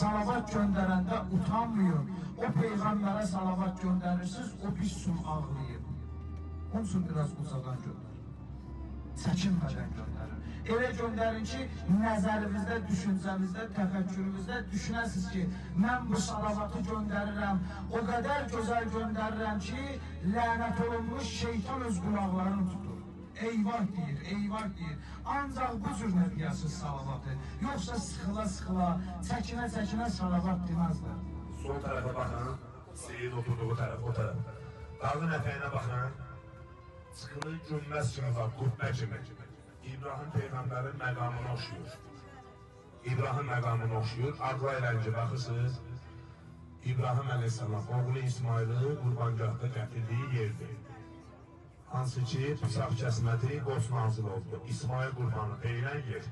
salavat göndərəndə utanmayın. O Peyğəmbərə salavat göndərirsiniz, o bir sun ağlayır. Onun üçün biraz uzadan göndərin. Çəkinmədən göndərin. Elə göndərin ki, nəzərinizdə, düşüncənizdə, təfəkkürünüzdə düşünəsiniz ki, mən bu salavatı göndərirəm, o qədər gözəl göndərirəm ki, lənət olunmuş şeytan öz qulaqlarını tutur. Eyvah deyir, eyvah deyir. Ancaq bu cür nə deyəsiniz salavatı? Yoxsa sıxıla-sıxıla, çəkinə-çəkinə salavat deməzlər. Sol tərəfə baxın, Seyid oturduğu tərəf, o tərəf. Dağın ətəyinə baxın, çıxılı günməz kimi var, qübbə kimi. İbrahim Peyğəmbərin məqamına oxşuyur. İbrahim məqamına oxşuyur. Arqa rəngi baxırsınız, İbrahim əleyhissalam oğlu İsmaili qurbangahda gətirdiyi yerdir. Hansı ki, bıçaq kəsmədi, qoz nazil oldu. İsmail qurbanı deyilən yer.